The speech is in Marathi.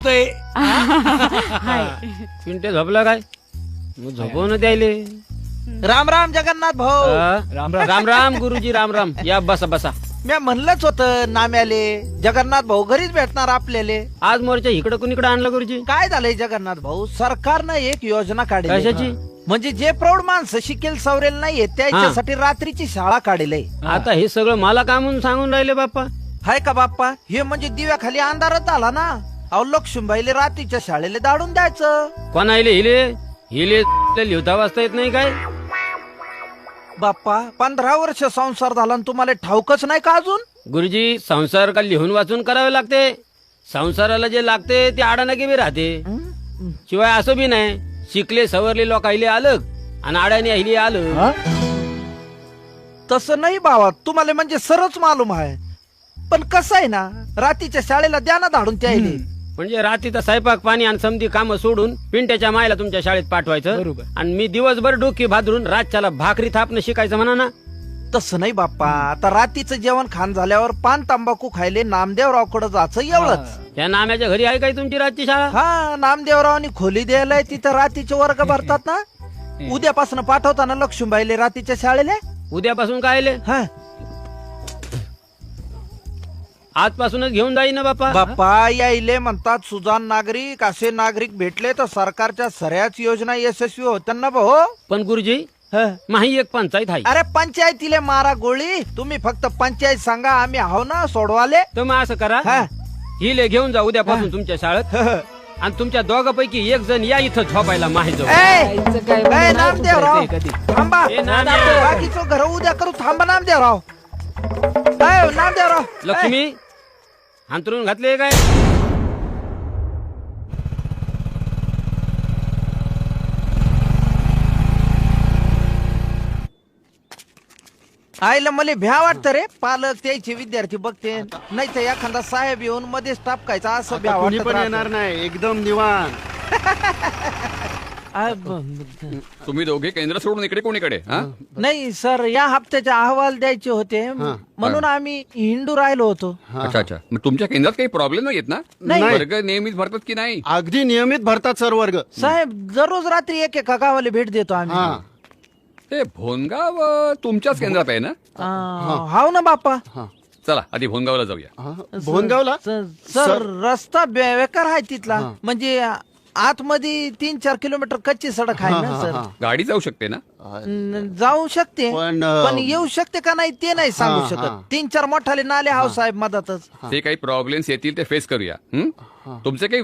दिसतंय. पिंटे झोपला काय? मग झोपवून द्यायले. राम राम जगन्नाथ भाऊ. राम राम राम गुरुजी, राम राम. या बसा बसा. मी म्हणलंच होतं नाम्याले जगन्नाथ भाऊ घरीच भेटणार आपल्याले. आज मोर्चा इकडं कुणीकडे आणलं गुरुजी? काय झालंय जगन्नाथ भाऊ, सरकारनं एक योजना काढली. कशाची? म्हणजे जे प्रौढ माणसं शिकेल सवरेल नाहीये त्याच्यासाठी रात्रीची शाळा काढली. आता हे सगळं मला काय म्हणून सांगून राहिले बाप्पा? हाय का बाप्पा, हे म्हणजे दिव्याखाली अंधारच झाला ना. अहो लक्ष्मीबाईले रात्रीच्या शाळेला दाडून द्यायचं. कोण आले? हिले हिले लिहिता वाचता येत नाही काय? बाप्पा 15 वर्ष संसार झाला आणि तुम्हाला ठाऊकच नाही का अजून? गुरुजी, संसार का लिहून वाचून करावे लागते? संसाराला जे लागते ते आडानागी बी राहते. शिवाय असं बी नाही शिकले सवरले लोक आले अलग आणि आडाने अहिले आलं. तसं नाही बाबा, तुम्हाला म्हणजे सरच मालूम आहे. पण कसं आहे ना, रात्रीच्या शाळेला द्या ना धाडून त्याले. म्हणजे रात्रीचा स्वयंपाक पाणी आणि समधी कामं सोडून पिंट्याच्या मायला तुमच्या शाळेत पाठवायचं. बरोबर. आणि मी दिवसभर डोकी भादरून रातच्याला भाकरी थापणं शिकायचं म्हणा ना. तसं नाही बाप्पा, आता रात्रीचं जेवण खाण झाल्यावर पान तंबाखू खायले नामदेवरावकडे जायचं एवढंच. या नाम्याच्या घरी आहे काय तुमची रातची शाळा? हा, नामदेवरावांनी खोली द्यायला तिथं रात्रीचे वर्ग भरतात ना. उद्यापासून पाठवताना लक्ष्मीबाईले रात्रीच्या शाळेला. उद्यापासून काय आले? हा आजपासूनच घेऊन जाईन ना बाप्पा. बाप्पा यायले म्हणतात सुजाण नागरिक. असे नागरिक भेटले तर सरकारच्या सऱ्याच योजना यशस्वी होत्या ना भाऊ. पण गुरुजी, ह. माही एक पंचायत आहे. अरे पंचायतीले मारा गोळी, तुम्ही फक्त पंचायत सांगा, आम्ही आहो ना सोडवाले. तर मग असं करा, हा. हिले घेऊन जा उद्यापासून तुमच्या शाळेत. आणि तुमच्या दोघांपैकी एक जण या इथं झोपायला माही जाऊ. ए, नामदेवराव थांबा. ए, नामदेव. बाकीचं घर उद्या करू, थांबा नामदेवराव. ए, नामदेवराव. लक्ष्मी अंतरून घातले काय? आईला मला भ्या वाटतं रे. पालक त्याचे विद्यार्थी बघते, नाही तर एखादा साहेब येऊन मध्येच टापकायचा असं भ्या कोणी वाटत पण येणार नाही, एकदम निवांत. तुम्ही दोघे केंद्र सोडून इकडे कोणीकडे? नाही सर, या हप्त्याचे अहवाल द्यायचे होते म्हणून आम्ही हिंडू राहिलो होतो. अच्छा अच्छा. मग तुमच्या केंद्रात काही प्रॉब्लेम नाही येत ना? नाही. वर्ग नेहमीच भरतात की नाही? अगदी नियमित भरतात सर वर्ग. साहेब दररोज रात्री एका गावाला भेट देतो आम्ही. हा ते भोनगाव तुमच्याच केंद्रात आहे ना? हाव ना बाप्पा. चला आधी भोनगावला जाऊया. भोनगावला सर रस्ता बेकार आहे तिथला. म्हणजे आतमध्ये 3-4 किलोमीटर कच्ची सडक आहे ना सर. गाडी जाऊ शकते ना? जाऊ शकते पण येऊ शकते का नाही ते नाही सांगू शकत. 3-4 मोठाले नाले हाव साहेब मधातच. ते काही प्रॉब्लेम्स येतील ते फेस करूया. तुमचे काही